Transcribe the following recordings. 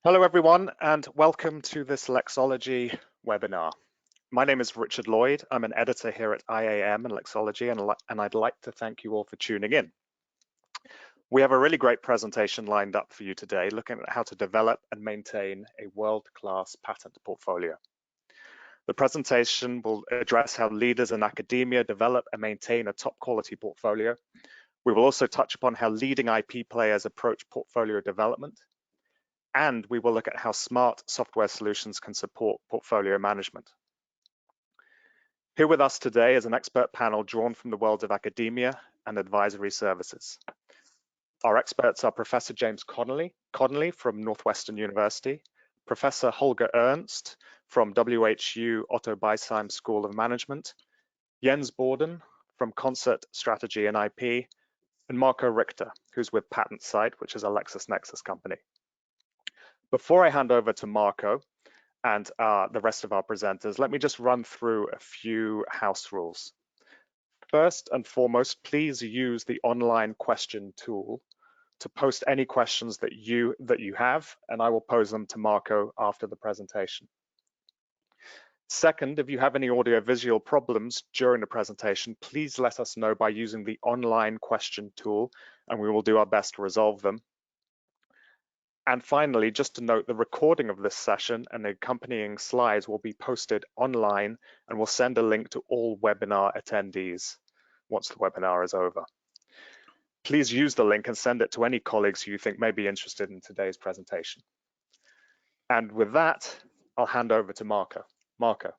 Hello everyone and welcome to this Lexology webinar. My name is Richard Lloyd. I'm an editor here at IAM and Lexology and I'd like to thank you all for tuning in. We have a really great presentation lined up for you today looking at how to develop and maintain a world-class patent portfolio. The presentation will address how leaders in academia develop and maintain a top quality portfolio. We will also touch upon how leading IP players approach portfolio development. And we will look at how smart software solutions can support portfolio management. Here with us today is an expert panel drawn from the world of academia and advisory services. Our experts are Professor James Conley from Northwestern University, Professor Holger Ernst from WHU Otto Beisheim School of Management, Jens Bördin from Konsert Strategy IP, and Marco Richter, who's with PatentSite, which is a LexisNexis company. Before I hand over to Marco and the rest of our presenters, let me just run through a few house rules. First and foremost, please use the online question tool to post any questions that you have, and I will pose them to Marco after the presentation. Second, if you have any audio-visual problems during the presentation, please let us know by using the online question tool, and we will do our best to resolve them. And finally, just to note, the recording of this session and the accompanying slides will be posted online, and we'll send a link to all webinar attendees once the webinar is over. Please use the link and send it to any colleagues who you think may be interested in today's presentation. And with that, I'll hand over to Marco. Marco.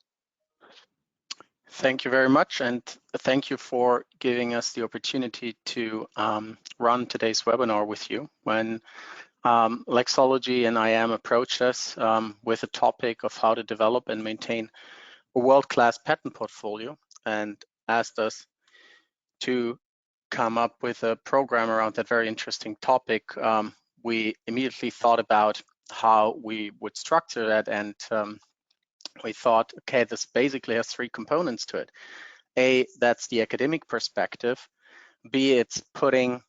Thank you very much, and thank you for giving us the opportunity to run today's webinar with you. When Lexology and IAM approached us with a topic of how to develop and maintain a world-class patent portfolio and asked us to come up with a program around that very interesting topic, we immediately thought about how we would structure that, and we thought, okay, this basically has three components to it. A, that's the academic perspective. B, it's putting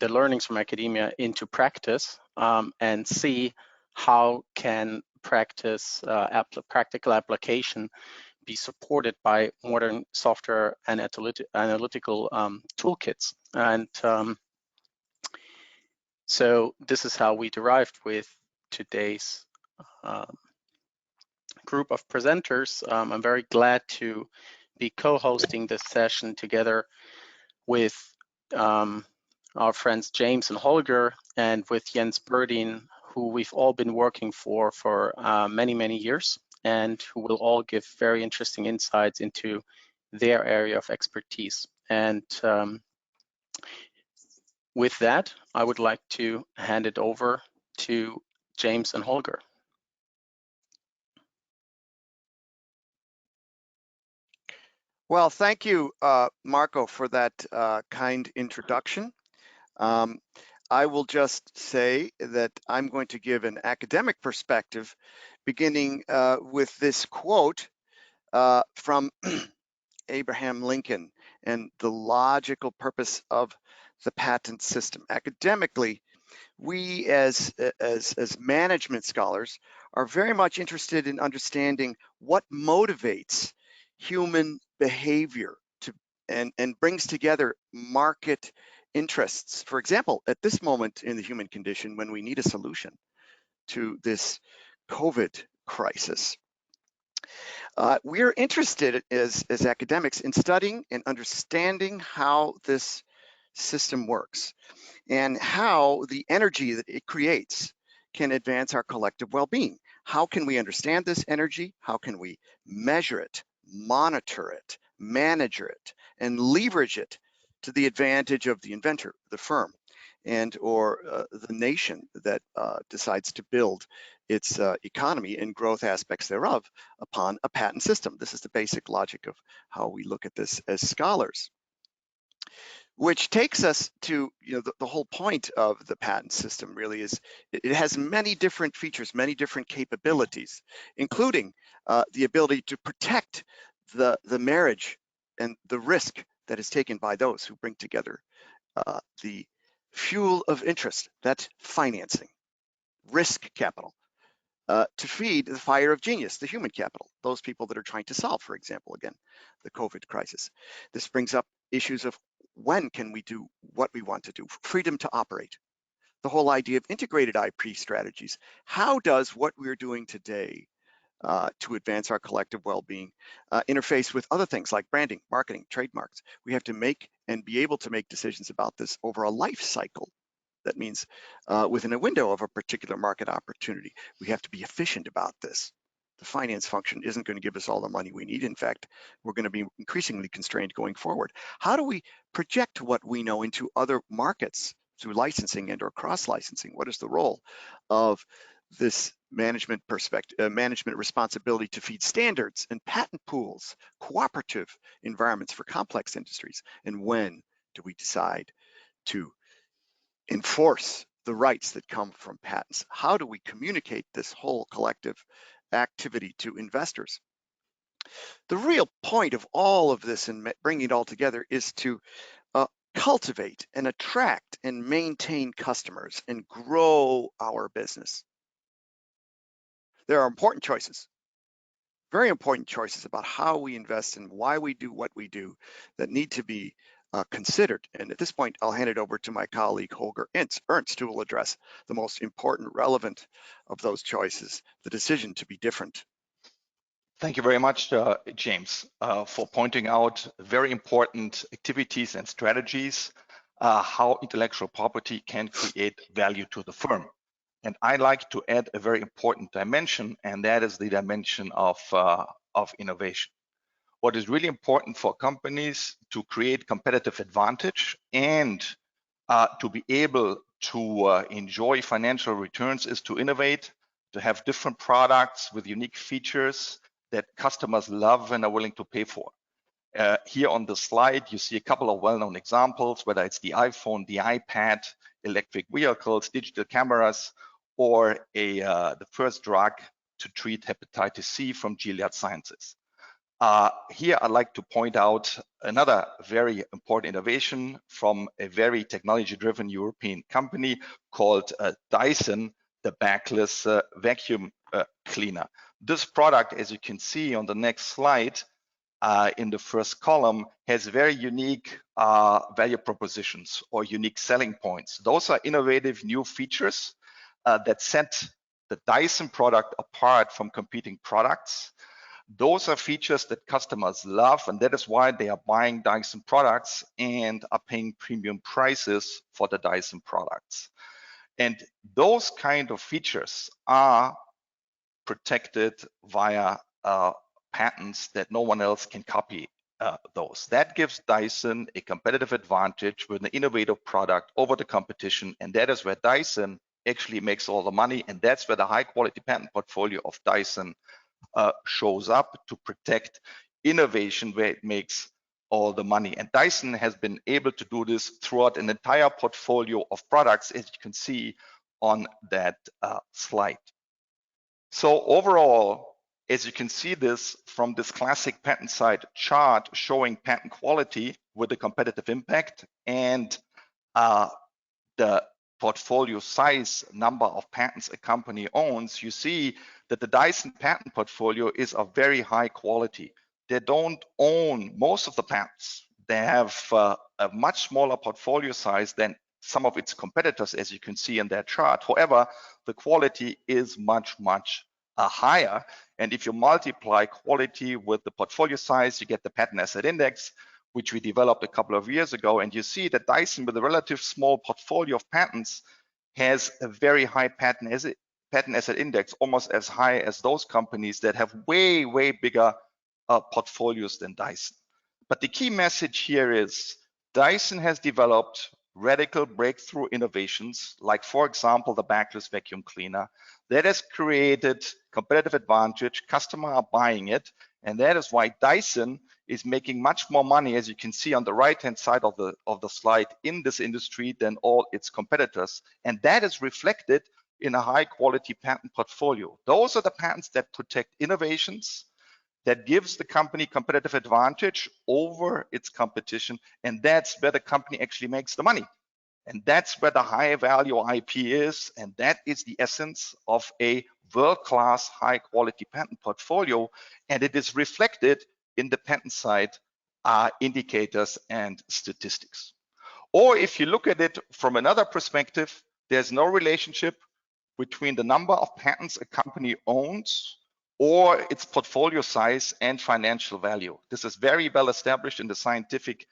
the learnings from academia into practice, and C, how can practical application be supported by modern software and analytical toolkits. And so this is how we derived with today's group of presenters. I'm very glad to be co-hosting this session together with our friends James and Holger, and with Jens Bördin, who we've all been working for many, many years, and who will all give very interesting insights into their area of expertise. And with that, I would like to hand it over to James and Holger. Well, thank you, Marco, for that kind introduction. I will just say that I'm going to give an academic perspective, beginning with this quote from Abraham Lincoln and the logical purpose of the patent system. Academically, we as management scholars are very much interested in understanding what motivates human behavior and brings together market interests. For example, at this moment in the human condition, when we need a solution to this COVID crisis, we're interested as academics in studying and understanding how this system works and how the energy that it creates can advance our collective well-being. How can we understand this energy? How can we measure it, monitor it, manage it, and leverage it to the advantage of the inventor, the firm, and or the nation that decides to build its economy and growth aspects thereof upon a patent system? This is the basic logic of how we look at this as scholars. Which takes us to, the whole point of the patent system really is it has many different features, many different capabilities, including the ability to protect the marriage and the risk that is taken by those who bring together the fuel of interest, that's financing, risk capital, to feed the fire of genius, the human capital, those people that are trying to solve, for example, again, the COVID crisis. This brings up issues of when can we do what we want to do, freedom to operate, the whole idea of integrated IP strategies. How does what we're doing today to advance our collective well-being interface with other things like branding, marketing, trademarks? We have to make and be able to make decisions about this over a life cycle. That means within a window of a particular market opportunity. We have to be efficient about this. The finance function isn't going to give us all the money we need. In fact, we're going to be increasingly constrained going forward. How do we project what we know into other markets through licensing and or cross-licensing? What is the role of this management perspective, management responsibility to feed standards and patent pools, cooperative environments for complex industries? And when do we decide to enforce the rights that come from patents? How do we communicate this whole collective activity to investors? The real point of all of this and bringing it all together is to cultivate and attract and maintain customers and grow our business. There are important choices, very important choices about how we invest and why we do what we do that need to be considered. And at this point, I'll hand it over to my colleague, Holger Ernst, who will address the most important, relevant of those choices, the decision to be different. Thank you very much, James, for pointing out very important activities and strategies, how intellectual property can create value to the firm. And I like to add a very important dimension, and that is the dimension of innovation. What is really important for companies to create competitive advantage and to be able to enjoy financial returns is to innovate, to have different products with unique features that customers love and are willing to pay for. Here on the slide, you see a couple of well-known examples, whether it's the iPhone, the iPad, electric vehicles, digital cameras, or the first drug to treat hepatitis C from Gilead Sciences. Here, I'd like to point out another very important innovation from a very technology-driven European company called Dyson, the backless vacuum cleaner. This product, as you can see on the next slide, in the first column, has very unique value propositions or unique selling points. Those are innovative new features that set the Dyson product apart from competing products. Those are features that customers love, and that is why they are buying Dyson products and are paying premium prices for the Dyson products. And those kind of features are protected via patents that no one else can copy those. That gives Dyson a competitive advantage with an innovative product over the competition, and that is where Dyson actually makes all the money, and that's where the high quality patent portfolio of Dyson shows up to protect innovation where it makes all the money. And Dyson has been able to do this throughout an entire portfolio of products, as you can see on that slide. So overall, as you can see this from this classic patent side chart showing patent quality with the competitive impact and the portfolio size number of patents a company owns, you see that the Dyson patent portfolio is of very high quality. They don't own most of the patents. They have a much smaller portfolio size than some of its competitors, as you can see in that chart. However, the quality is much higher. And if you multiply quality with the portfolio size, you get the patent asset index, which we developed a couple of years ago. And you see that Dyson, with a relative small portfolio of patents, has a very high patent asset index, almost as high as those companies that have way bigger portfolios than Dyson. But the key message here is Dyson has developed radical breakthrough innovations, like, for example, the backless vacuum cleaner, that has created competitive advantage. Customers are buying it, and that is why Dyson is making much more money, as you can see on the right-hand side of the slide, in this industry than all its competitors. And that is reflected in a high-quality patent portfolio. Those are the patents that protect innovations, that gives the company competitive advantage over its competition, and that's where the company actually makes the money. And that's where the high value IP is. And that is the essence of a world-class, high quality patent portfolio. And it is reflected in the patent side indicators and statistics. Or if you look at it from another perspective, there's no relationship between the number of patents a company owns or its portfolio size and financial value. This is very well established in the scientific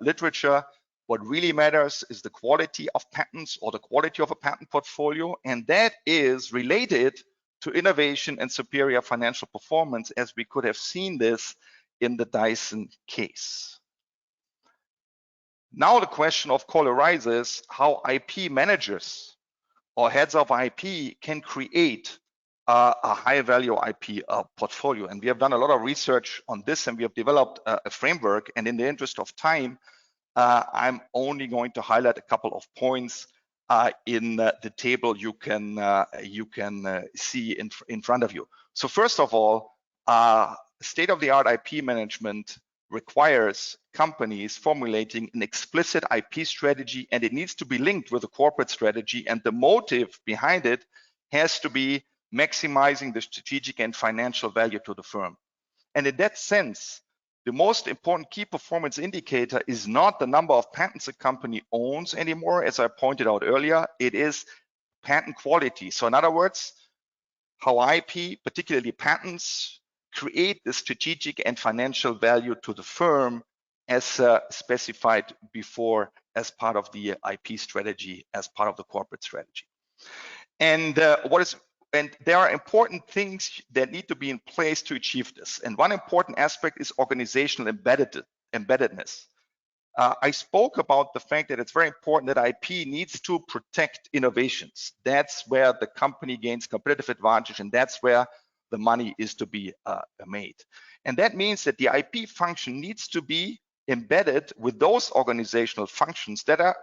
literature. What really matters is the quality of patents or the quality of a patent portfolio, and that is related to innovation and superior financial performance, as we could have seen this in the Dyson case. Now the question of course arises how IP managers or heads of IP can create a high value IP portfolio. And we have done a lot of research on this, and we have developed a framework. And in the interest of time, I'm only going to highlight a couple of points in the table you can see in front of you. So first of all, state-of-the-art IP management requires companies formulating an explicit IP strategy, and it needs to be linked with a corporate strategy, and the motive behind it has to be maximizing the strategic and financial value to the firm. And in that sense, the most important key performance indicator is not the number of patents a company owns anymore, as I pointed out earlier, it is patent quality. So in other words, how IP, particularly patents, create the strategic and financial value to the firm as specified before as part of the IP strategy, as part of the corporate strategy. And there are important things that need to be in place to achieve this. And one important aspect is organizational embeddedness. I spoke about the fact that it's very important that IP needs to protect innovations. That's where the company gains competitive advantage, and that's where the money is to be made. And that means that the IP function needs to be embedded with those organizational functions that are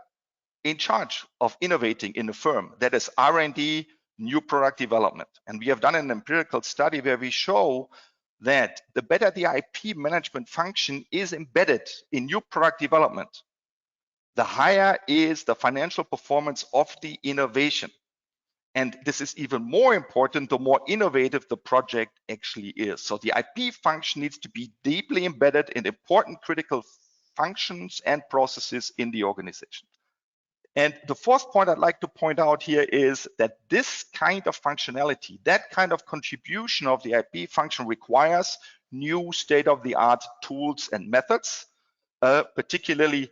in charge of innovating in the firm. That is R&D, new product development. And we have done an empirical study where we show that the better the IP management function is embedded in new product development, the higher is the financial performance of the innovation. And this is even more important the more innovative the project actually is. So the IP function needs to be deeply embedded in important critical functions and processes in the organization. And the fourth point I'd like to point out here is that this kind of functionality, that kind of contribution of the IP function requires new state-of-the-art tools and methods, particularly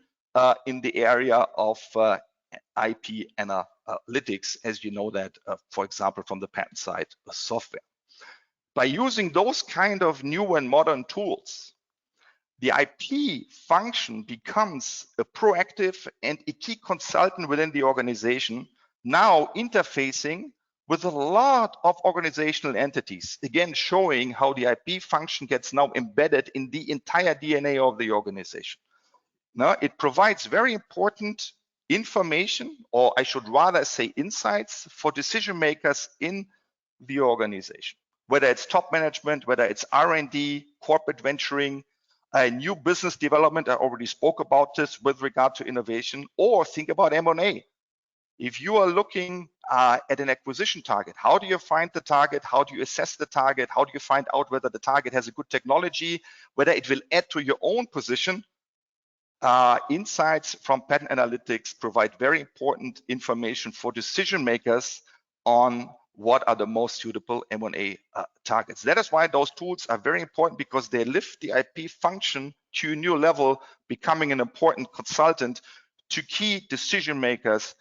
in the area of IP analytics, as you know that, for example, from the patent side software. By using those kind of new and modern tools, the IP function becomes a proactive and a key consultant within the organization, now interfacing with a lot of organizational entities, again showing how the IP function gets now embedded in the entire DNA of the organization. Now, it provides very important information, or I should rather say insights, for decision makers in the organization, whether it's top management, whether it's R&D, corporate venturing, new business development. I already spoke about this with regard to innovation, or think about M&A. If you are looking at an acquisition target, how do you find the target? How do you assess the target? How do you find out whether the target has a good technology, whether it will add to your own position? Insights from patent analytics provide very important information for decision makers on what are the most suitable M&A targets. That is why those tools are very important, because they lift the IP function to a new level, becoming an important consultant to key decision makers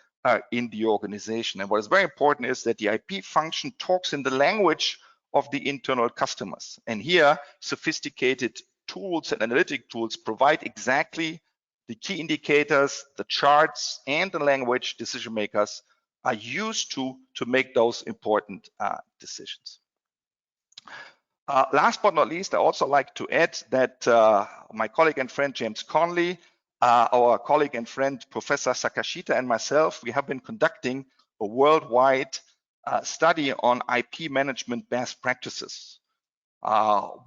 in the organization. And what is very important is that the IP function talks in the language of the internal customers. And here, sophisticated tools and analytic tools provide exactly the key indicators, the charts, and the language decision makers are used to make those important decisions. Last but not least, I also like to add that my colleague and friend James Conley, our colleague and friend Professor Sakashita, and myself, we have been conducting a worldwide study on IP management best practices.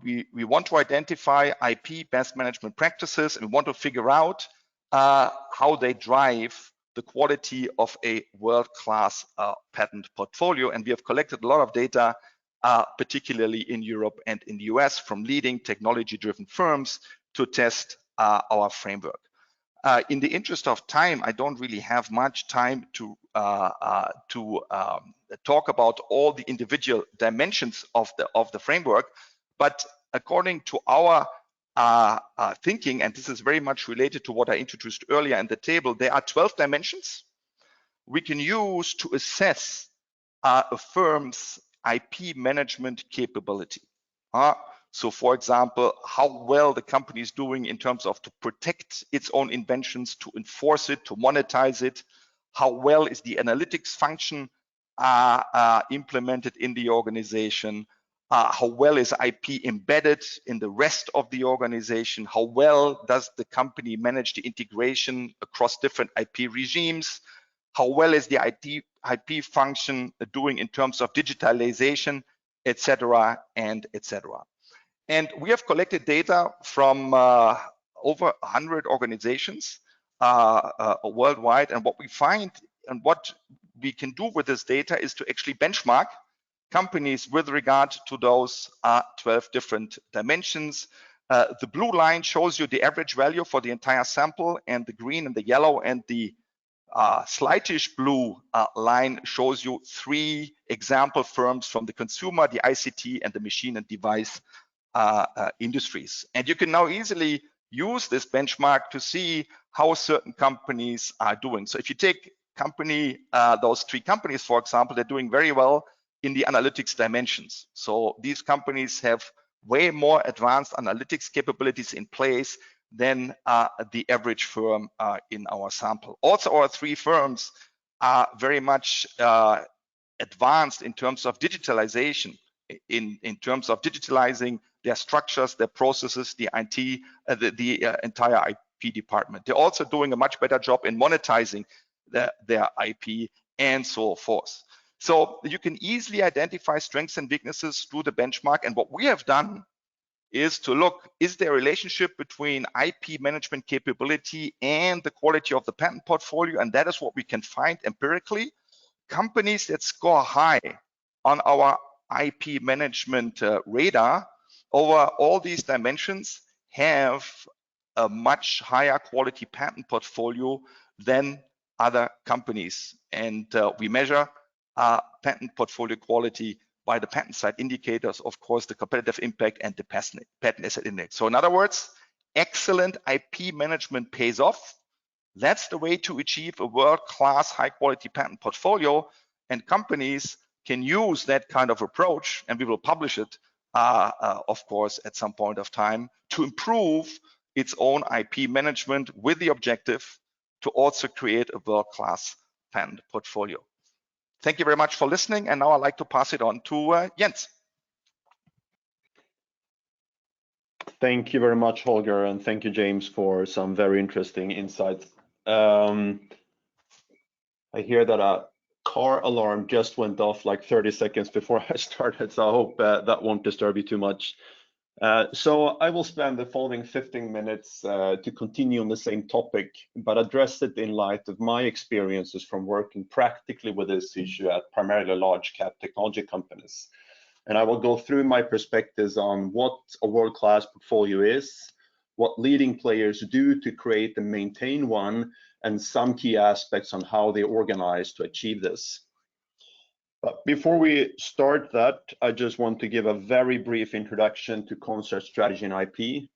We want to identify IP best management practices, and we want to figure out how they drive the quality of a world-class patent portfolio. And we have collected a lot of data, particularly in Europe and in the US, from leading technology-driven firms to test our framework. In the interest of time, I don't really have much time to talk about all the individual dimensions of the framework, but according to our thinking, and this is very much related to what I introduced earlier in the table, there are 12 dimensions we can use to assess a firm's IP management capability. So for example, how well the company is doing in terms of to protect its own inventions, to enforce it, to monetize it. How well is the analytics function implemented in the organization? How well is IP embedded in the rest of the organization? How well does the company manage the integration across different IP regimes? How well is the IP function doing in terms of digitalization, etc., and etc. And we have collected data from over 100 organizations worldwide. And what we find and what we can do with this data is to actually benchmark companies with regard to those 12 different dimensions. The blue line shows you the average value for the entire sample, and the green and the yellow and the slightish blue line shows you 3 example firms from the consumer, the ICT, and the machine and device industries. And you can now easily use this benchmark to see how certain companies are doing. So if you take those 3 companies, for example, they're doing very well in the analytics dimensions. So these companies have way more advanced analytics capabilities in place than the average firm in our sample. Also, our 3 firms are very much advanced in terms of digitalization, in terms of digitalizing their structures, their processes, the IT, the entire IP department. They're also doing a much better job in monetizing their IP and so forth. So you can easily identify strengths and weaknesses through the benchmark. And what we have done is to look, is there a relationship between IP management capability and the quality of the patent portfolio? And that is what we can find empirically. Companies that score high on our IP management radar over all these dimensions have a much higher quality patent portfolio than other companies. And we measure patent portfolio quality by the patent side indicators, of course, the competitive impact and the patent asset index. So in other words, excellent IP management pays off. That's the way to achieve a world-class high quality patent portfolio, and companies can use that kind of approach, and we will publish it, of course, at some point of time, to improve its own IP management with the objective to also create a world-class patent portfolio. Thank you very much for listening, and now I'd like to pass it on to Jens. Thank you very much, Holger, and thank you, James, for some very interesting insights. I hear that a car alarm just went off like 30 seconds before I started, so I hope that won't disturb you too much. So I will spend the following 15 minutes to continue on the same topic, but address it in light of my experiences from working practically with this issue at primarily large cap technology companies. And I will go through my perspectives on what a world-class portfolio is, what leading players do to create and maintain one, and some key aspects on how they organize to achieve this. But before we start that, I just want to give a very brief introduction to Konsert Strategy IP.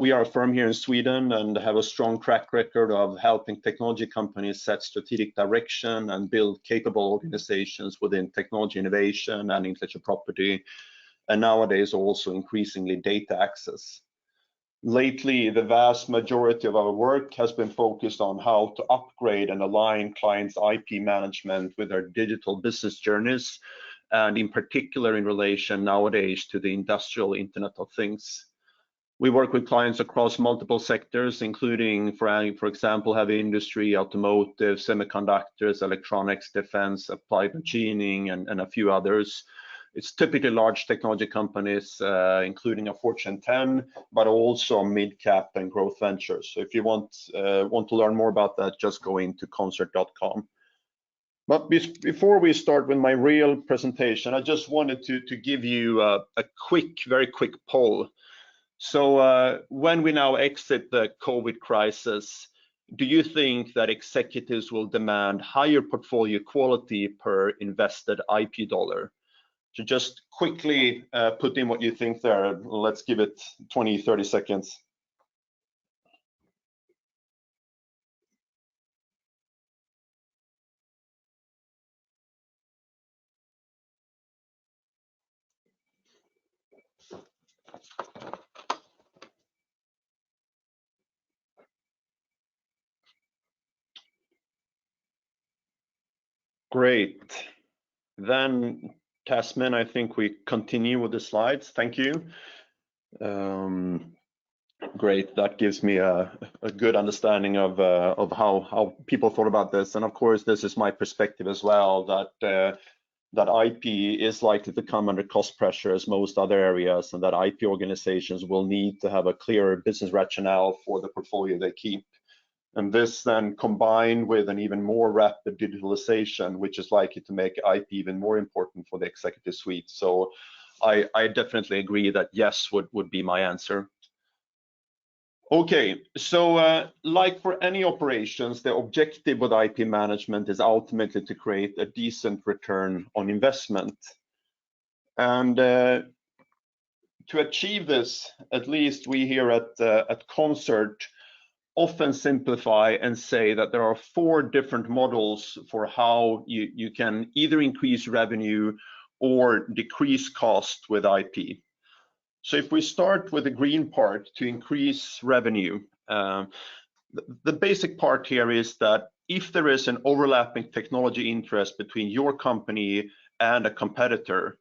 We are a firm here in Sweden and have a strong track record of helping technology companies set strategic direction and build capable organizations within technology innovation and intellectual property, and nowadays also increasingly data access. Lately, the vast majority of our work has been focused on how to upgrade and align clients' IP management with their digital business journeys, and in particular in relation nowadays to the industrial Internet of Things. We work with clients across multiple sectors, including, for example, heavy industry, automotive, semiconductors, electronics, defense, applied machining, and a few others. It's typically large technology companies, including a Fortune 10, but also mid-cap and growth ventures. So if you want to learn more about that, just go into konsert.com. But before we start with my real presentation, I just wanted to give you a very quick poll. So when we now exit the COVID crisis, do you think that executives will demand higher portfolio quality per invested IP dollar? So just quickly put in what you think there. Let's give it 20, 30 seconds. Great. Then, Tasman, I think we continue with the slides. Thank you. Great. That gives me a good understanding of how people thought about this. And of course, this is my perspective as well, that IP is likely to come under cost pressure as most other areas, and that IP organizations will need to have a clearer business rationale for the portfolio they keep. And this then combined with an even more rapid digitalization, which is likely to make IP even more important for the executive suite. So I definitely agree that yes would be my answer. Okay, so like for any operations, the objective with IP management is ultimately to create a decent return on investment. And to achieve this, at least we here at Konsert often simplify and say that there are 4 different models for how you can either increase revenue or decrease cost with IP. So if we start with the green part to increase revenue, the basic part here is that if there is an overlapping technology interest between your company and a competitor,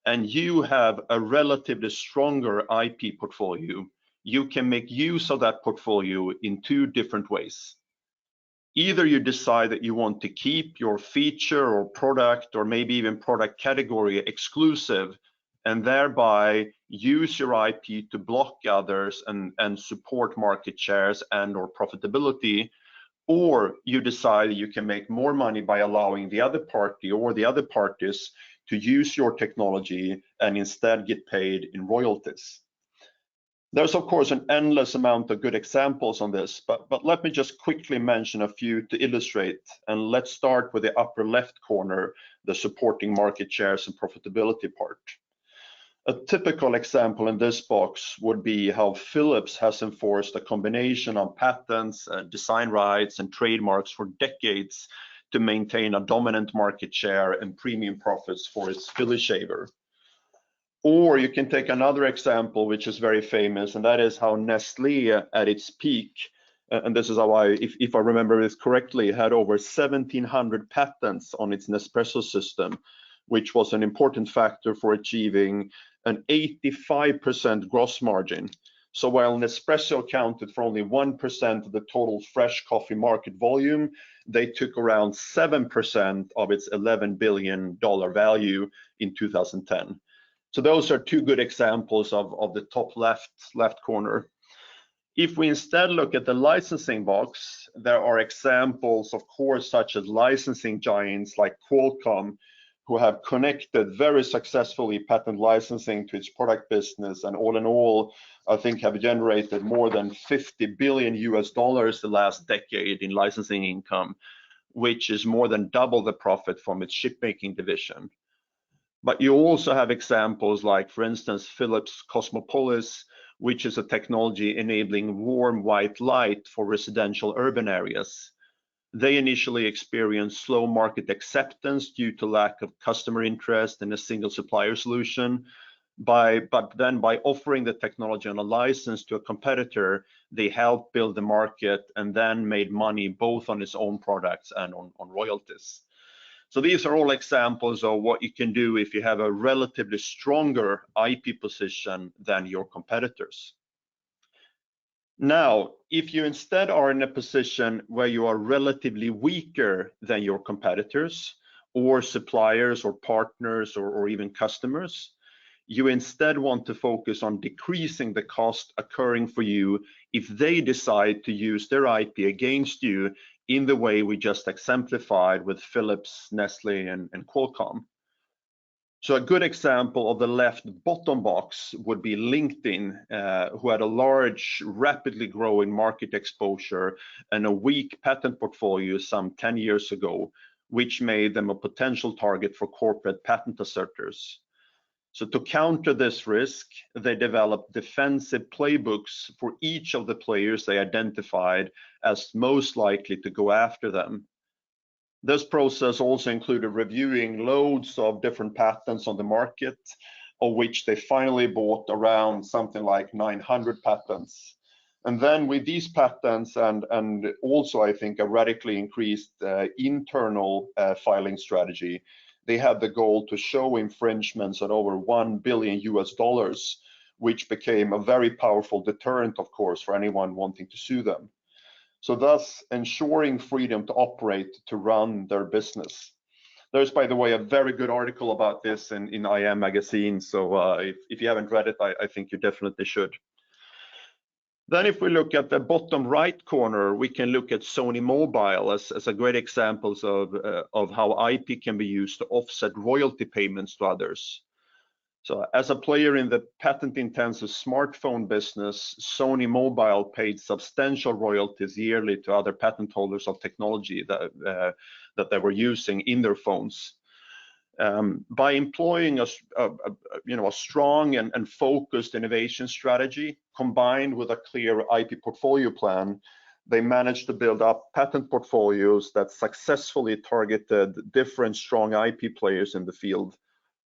and you have a relatively stronger IP portfolio, you can make use of that portfolio in 2 different ways. Either you decide that you want to keep your feature or product or maybe even product category exclusive, and thereby use your IP to block others and support market shares and or profitability, or you decide you can make more money by allowing the other party or the other parties to use your technology and instead get paid in royalties. There's of course an endless amount of good examples on this, but let me just quickly mention a few to illustrate. And let's start with the upper left corner, the supporting market shares and profitability part. A typical example in this box would be how Philips has enforced a combination of patents, design rights, and trademarks for decades to maintain a dominant market share and premium profits for its Philly shaver. Or you can take another example, which is very famous, and that is how Nestlé at its peak, and this is how if I remember this correctly, had over 1,700 patents on its Nespresso system, which was an important factor for achieving an 85% gross margin. So while Nespresso accounted for only 1% of the total fresh coffee market volume, they took around 7% of its $11 billion value in 2010. So those are 2 good examples of the top left corner. If we instead look at the licensing box, there are examples, of course, such as licensing giants like Qualcomm, who have connected very successfully patent licensing to its product business, and all in all, I think have generated more than $50 billion the last decade in licensing income, which is more than double the profit from its shipmaking division. But you also have examples like, for instance, Philips Cosmopolis, which is a technology enabling warm white light for residential urban areas. They initially experienced slow market acceptance due to lack of customer interest in a single supplier solution. But then by offering the technology on a license to a competitor, they helped build the market and then made money both on its own products and on royalties. So these are all examples of what you can do if you have a relatively stronger IP position than your competitors. Now, if you instead are in a position where you are relatively weaker than your competitors, or suppliers or partners or even customers. You instead want to focus on decreasing the cost occurring for you if they decide to use their IP against you in the way we just exemplified with Philips, Nestle, and Qualcomm. So a good example of the left bottom box would be LinkedIn, who had a large, rapidly growing market exposure and a weak patent portfolio some 10 years ago, which made them a potential target for corporate patent asserters. So to counter this risk, they developed defensive playbooks for each of the players they identified as most likely to go after them. This process also included reviewing loads of different patents on the market, of which they finally bought around something like 900 patents. And then with these patents and also I think a radically increased internal filing strategy, they had the goal to show infringements at over $1 billion, which became a very powerful deterrent, of course, for anyone wanting to sue them. So thus ensuring freedom to operate, to run their business. There's, by the way, a very good article about this in IM magazine. So if you haven't read it, I think you definitely should. Then if we look at the bottom right corner, we can look at Sony Mobile as a great example of how IP can be used to offset royalty payments to others. So as a player in the patent-intensive smartphone business, Sony Mobile paid substantial royalties yearly to other patent holders of technology that they were using in their phones. By employing a strong and focused innovation strategy combined with a clear IP portfolio plan, they managed to build up patent portfolios that successfully targeted different strong IP players in the field.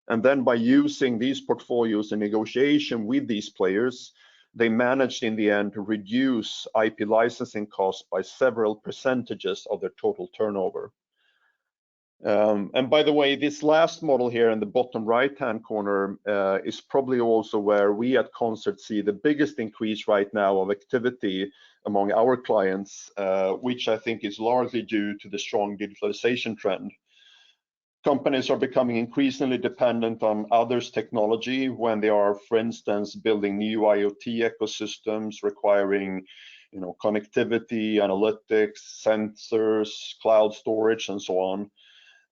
And then by using these portfolios in negotiation with these players, they managed in the end to reduce IP licensing costs by several percentages of their total turnover. And by the way, this last model here in the bottom right-hand corner is probably also where we at Konsert see the biggest increase right now of activity among our clients, which I think is largely due to the strong digitalization trend. Companies are becoming increasingly dependent on others' technology when they are, for instance, building new IoT ecosystems requiring connectivity, analytics, sensors, cloud storage, and so on.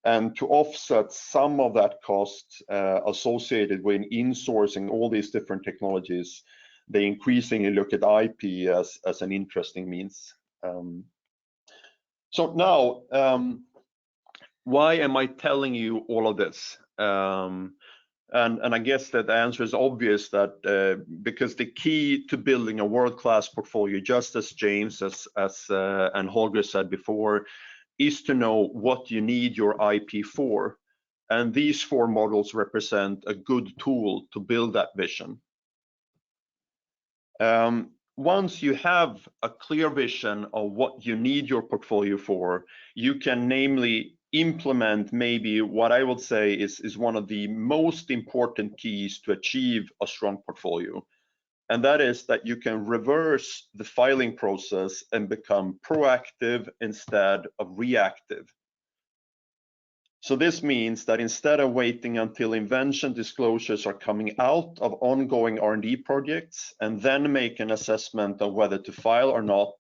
And to offset some of that cost associated with insourcing all these different technologies, they increasingly look at IP as an interesting means. So now, why am I telling you all of this? And I guess that the answer is obvious, that because the key to building a world-class portfolio, just as James and Holger said before, is to know what you need your IP for. And these four models represent a good tool to build that vision. Once you have a clear vision of what you need your portfolio for, you can namely implement maybe what I would say is one of the most important keys to achieve a strong portfolio. And that is that you can reverse the filing process and become proactive instead of reactive. So this means that instead of waiting until invention disclosures are coming out of ongoing R&D projects and then make an assessment of whether to file or not,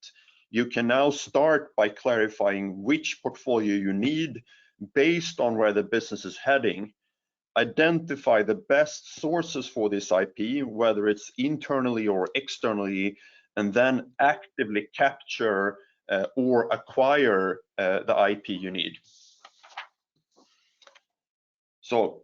you can now start by clarifying which portfolio you need based on where the business is heading, identify the best sources for this IP, whether it's internally or externally, and then actively capture or acquire the IP you need. So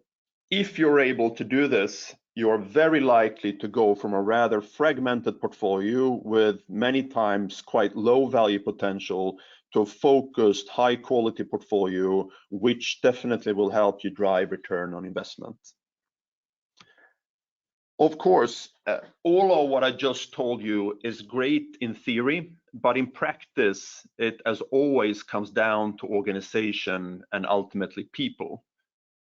if you're able to do this, you're very likely to go from a rather fragmented portfolio with many times quite low value potential to a focused, high quality portfolio, which definitely will help you drive return on investment. Of course, all of what I just told you is great in theory, but in practice, it as always comes down to organization and ultimately people.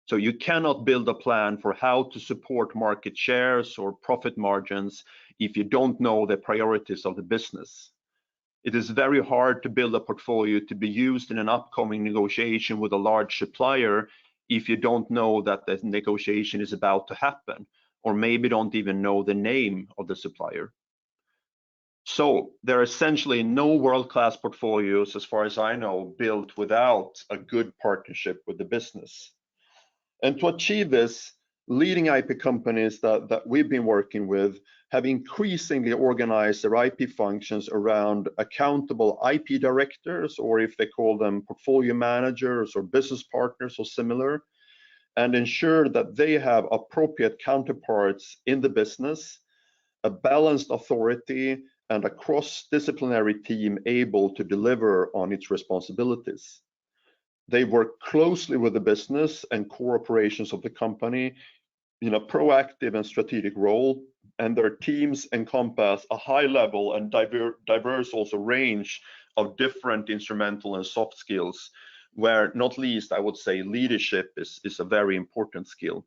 So you cannot build a plan for how to support market shares or profit margins if you don't know the priorities of the business. It is very hard to build a portfolio to be used in an upcoming negotiation with a large supplier if you don't know that the negotiation is about to happen, or maybe don't even know the name of the supplier. So there are essentially no world-class portfolios, as far as I know, built without a good partnership with the business. And to achieve this, leading IP companies that we've been working with have increasingly organized their IP functions around accountable IP directors, or if they call them portfolio managers or business partners or similar, and ensure that they have appropriate counterparts in the business, a balanced authority, and a cross-disciplinary team able to deliver on its responsibilities. They work closely with the business and core operations of the company in a proactive and strategic role, and their teams encompass a high level and diverse also range of different instrumental and soft skills, where not least I would say leadership is a very important skill.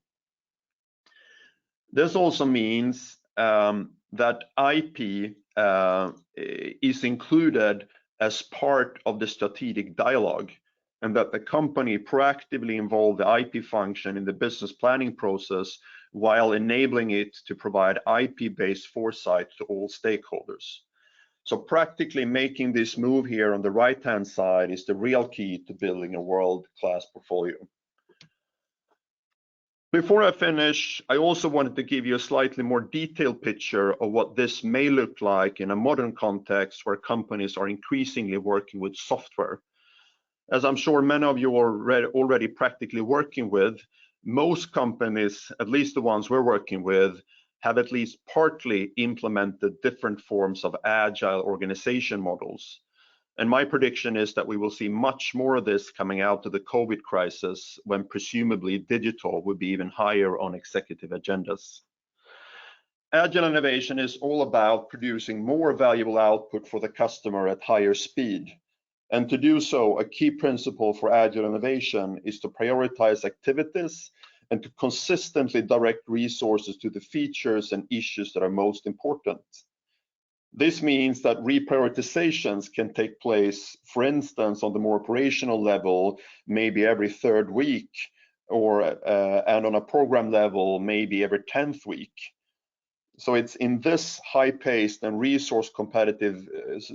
This also means that IP is included as part of the strategic dialogue, and that the company proactively involve the IP function in the business planning process while enabling it to provide IP-based foresight to all stakeholders. So practically making this move here on the right-hand side is the real key to building a world-class portfolio. Before I finish, I also wanted to give you a slightly more detailed picture of what this may look like in a modern context where companies are increasingly working with software. As I'm sure many of you are already practically working with, most companies, at least the ones we're working with, have at least partly implemented different forms of agile organization models. And my prediction is that we will see much more of this coming out of the COVID crisis, when presumably digital will be even higher on executive agendas. Agile innovation is all about producing more valuable output for the customer at higher speed. And to do so, a key principle for agile innovation is to prioritize activities and to consistently direct resources to the features and issues that are most important. This means that reprioritizations can take place, for instance, on the more operational level, maybe every third week, or and on a program level, maybe every 10th week. So it's in this high-paced and resource-competitive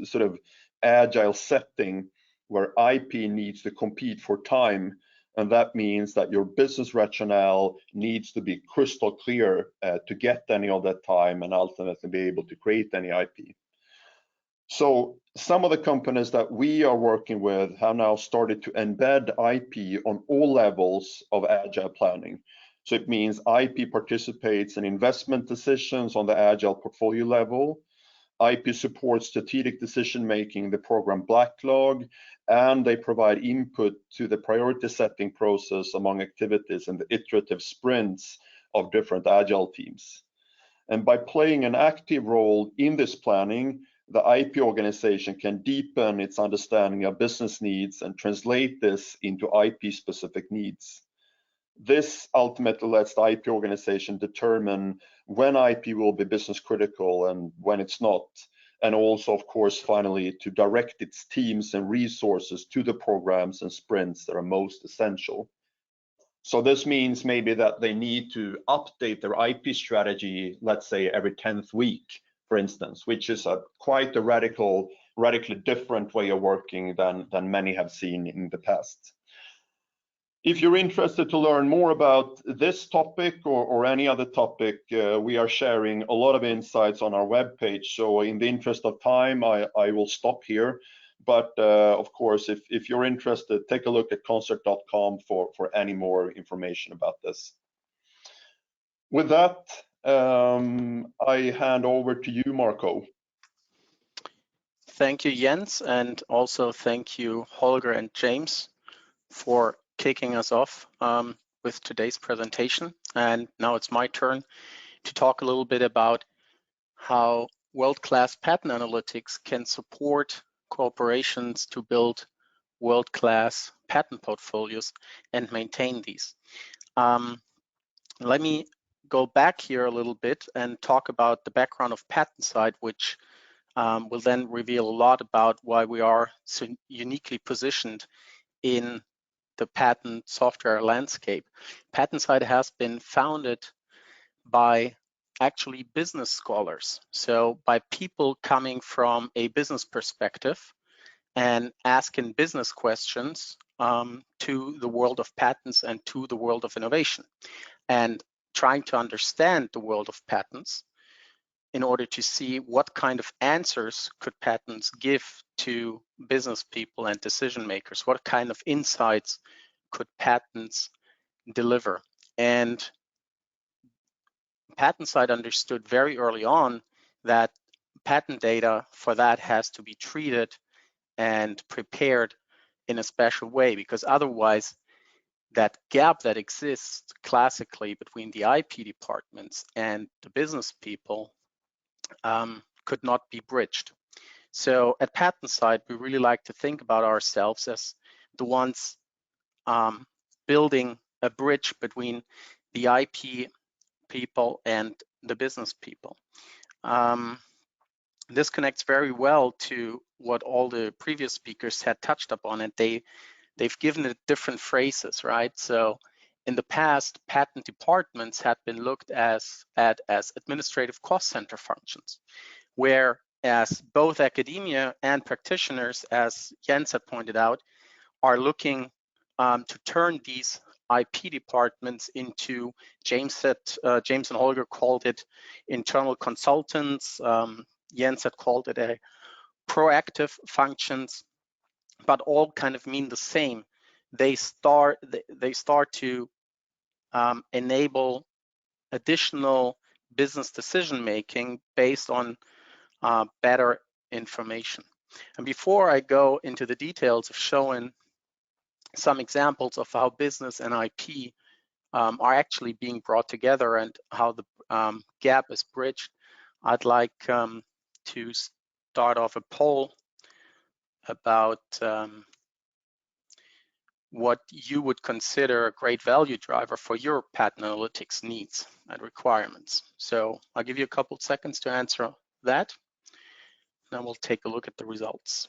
sort of agile setting where IP needs to compete for time, and that means that your business rationale needs to be crystal clear to get any of that time and ultimately be able to create any IP. So some of the companies that we are working with have now started to embed IP on all levels of agile planning. So it means IP participates in investment decisions on the agile portfolio level. IP supports strategic decision-making in the program backlog, and they provide input to the priority setting process among activities in the iterative sprints of different agile teams. And by playing an active role in this planning, the IP organization can deepen its understanding of business needs and translate this into IP-specific needs. This ultimately lets the IP organization determine when IP will be business critical and when it's not, and also, of course, finally, to direct its teams and resources to the programs and sprints that are most essential. So this means maybe that they need to update their IP strategy, let's say every 10th week, for instance, which is quite a radically different way of working than many have seen in the past. If you're interested to learn more about this topic or any other topic, we are sharing a lot of insights on our webpage. So in the interest of time, I will stop here. But of course, if you're interested, take a look at konsert.com for any more information about this. With that, I hand over to you, Marco. Thank you, Jens, and also thank you, Holger and James, for kicking us off with today's presentation. And now it's my turn to talk a little bit about how world-class patent analytics can support corporations to build world-class patent portfolios and maintain these. Let me go back here a little bit and talk about the background of PatentSight, which will then reveal a lot about why we are so uniquely positioned in the patent software landscape. PatentSite has been founded by actually business scholars, so by people coming from a business perspective and asking business questions to the world of patents and to the world of innovation, and trying to understand the world of patents in order to see what kind of answers could patents give to business people and decision makers, what kind of insights could patents deliver. And PatentSite understood very early on that patent data for that has to be treated and prepared in a special way, because otherwise that gap that exists classically between the IP departments and the business people could not be bridged. So at PatentSite, we really like to think about ourselves as the ones building a bridge between the IP people and the business people. This connects very well to what all the previous speakers had touched upon, and they've given it different phrases, right? So in the past, patent departments had been looked at as administrative cost center functions, whereas both academia and practitioners, as Jens had pointed out, are looking to turn these IP departments into, James and Holger called it internal consultants. Jens had called it a proactive functions, but all kind of mean the same. They start to enable additional business decision making based on better information. And before I go into the details of showing some examples of how business and IP are actually being brought together and how the gap is bridged, I'd like to start off a poll about what you would consider a great value driver for your patent analytics needs and requirements. So I'll give you a couple seconds to answer that, and we'll take a look at the results.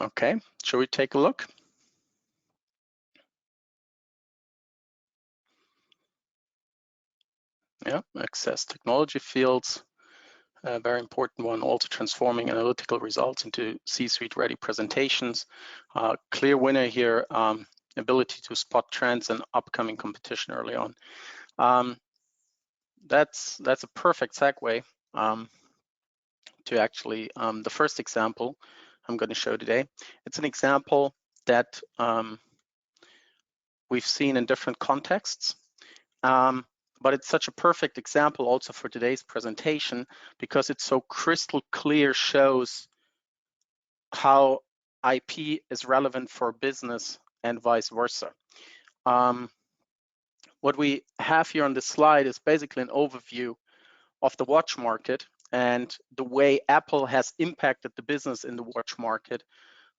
Okay, shall we take a look? Yeah, access technology fields, a very important one, also transforming analytical results into C-suite ready presentations. Clear winner here, ability to spot trends and upcoming competition early on. That's a perfect segue to actually the first example I'm going to show today. It's an example that we've seen in different contexts, but it's such a perfect example also for today's presentation because it so crystal clear shows how IP is relevant for business and vice versa. What we have here on this slide is basically an overview of the watch market and the way Apple has impacted the business in the watch market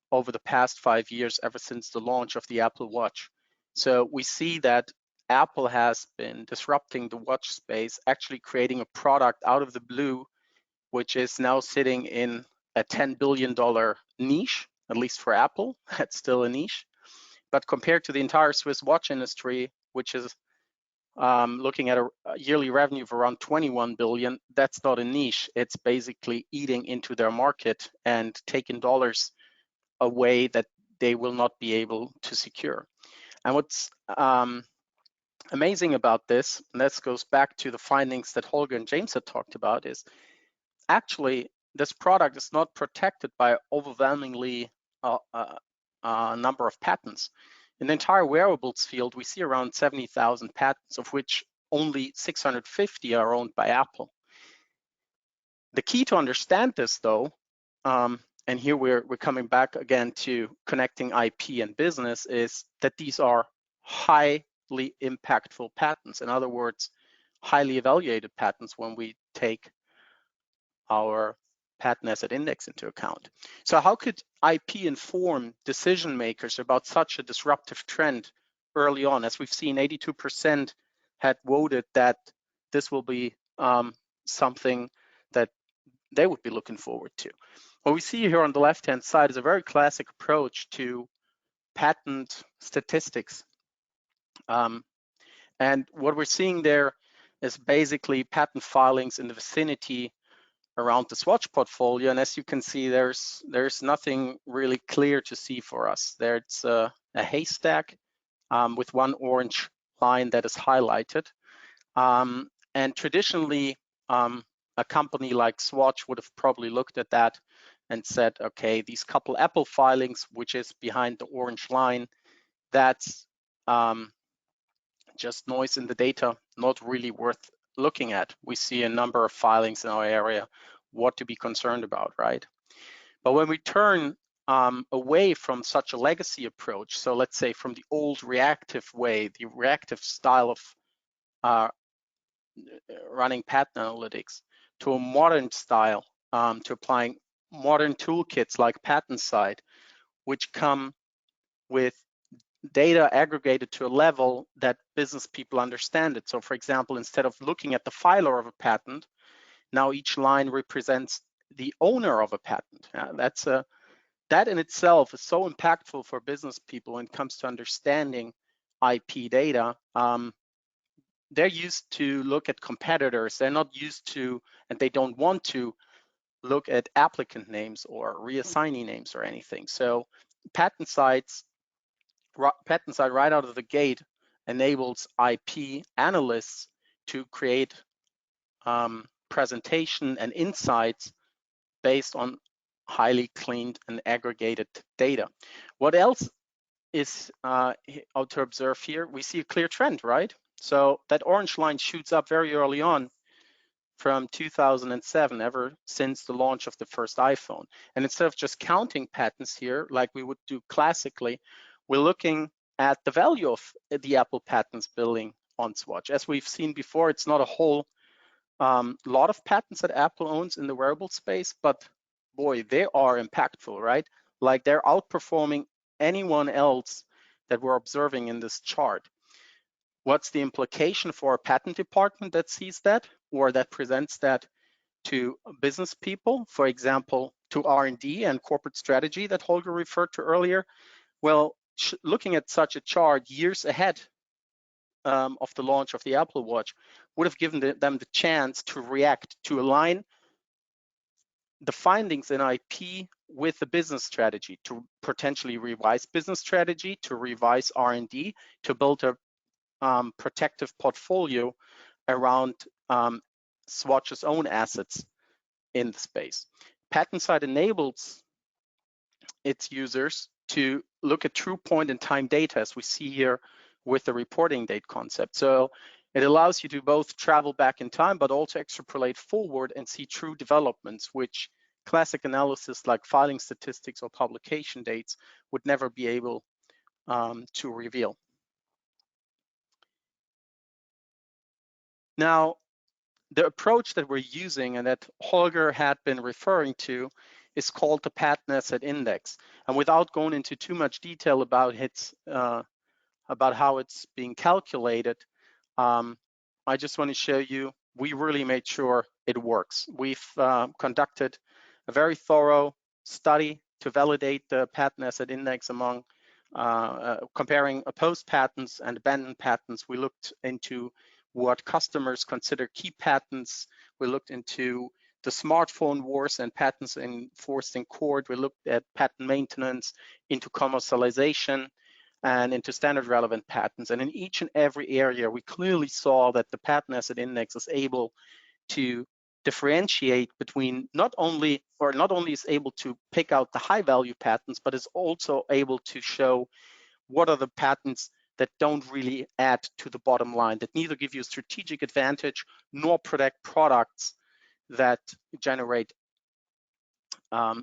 over the past 5 years, ever since the launch of the Apple Watch. So we see that Apple has been disrupting the watch space, actually creating a product out of the blue, which is now sitting in a $10 billion niche, at least for Apple. That's still a niche. But compared to the entire Swiss watch industry, which is looking at a yearly revenue of around 21 billion, that's not a niche. It's basically eating into their market and taking dollars away that they will not be able to secure. And what's amazing about this, and this goes back to the findings that Holger and James had talked about, is actually this product is not protected by overwhelmingly a number of patents. In the entire wearables field, we see around 70,000 patents, of which only 650 are owned by Apple. The key to understand this, though, and here we're coming back again to connecting IP and business, is that these are highly impactful patents. In other words, highly evaluated patents when we take our patent asset index into account. So how could IP inform decision makers about such a disruptive trend early on? As we've seen, 82% had voted that this will be something that they would be looking forward to. What we see here on the left-hand side is a very classic approach to patent statistics. And what we're seeing there is basically patent filings in the vicinity around the Swatch portfolio. And as you can see, there's nothing really clear to see for us. There's a haystack with one orange line that is highlighted. And traditionally, a company like Swatch would have probably looked at that and said, okay, these couple Apple filings, which is behind the orange line, that's just noise in the data, not really worth looking at. We see a number of filings in our area, what to be concerned about, right? But when we turn away from such a legacy approach, so let's say from the old reactive way, the reactive style of running patent analytics, to a modern style, to applying modern toolkits like PatentSight, which come with data aggregated to a level that business people understand it. So for example, instead of looking at the filer of a patent, now each line represents the owner of a patent. That in itself is so impactful for business people when it comes to understanding IP data. They're used to look at competitors. They're not used to, and they don't want to look at applicant names or reassignee names or anything. So PatentSight right out of the gate enables IP analysts to create presentation and insights based on highly cleaned and aggregated data. What else is out to observe here? We see a clear trend, right? So that orange line shoots up very early on from 2007, ever since the launch of the first iPhone. And instead of just counting patents here, like we would do classically, we're looking at the value of the Apple patents billing on Swatch. As we've seen before, it's not a whole lot of patents that Apple owns in the wearable space, but boy, they are impactful, right? Like they're outperforming anyone else that we're observing in this chart. What's the implication for a patent department that sees that or that presents that to business people, for example, to R&D and corporate strategy that Holger referred to earlier? Well, looking at such a chart years ahead of the launch of the Apple Watch would have given them the chance to react, to align the findings in IP with the business strategy, to potentially revise business strategy, to revise R&D, to build a protective portfolio around Swatch's own assets in the space. PatentSight enables its users to look at true point-in-time data, as we see here with the reporting date concept. So it allows you to both travel back in time, but also extrapolate forward and see true developments, which classic analysis like filing statistics or publication dates would never be able to reveal. Now, the approach that we're using and that Holger had been referring to is called the Patent Asset Index. And without going into too much detail about how it's being calculated, I just want to show you, we really made sure it works. We've conducted a very thorough study to validate the Patent Asset Index among comparing opposed patents and abandoned patents. We looked into what customers consider key patents. We looked into the smartphone wars and patents enforced in court. We looked at patent maintenance, into commercialization, and into standard relevant patents. And in each and every area, we clearly saw that the Patent Asset Index is able to differentiate between not only is able to pick out the high value patents, but is also able to show what are the patents that don't really add to the bottom line, that neither give you a strategic advantage nor protect products that generate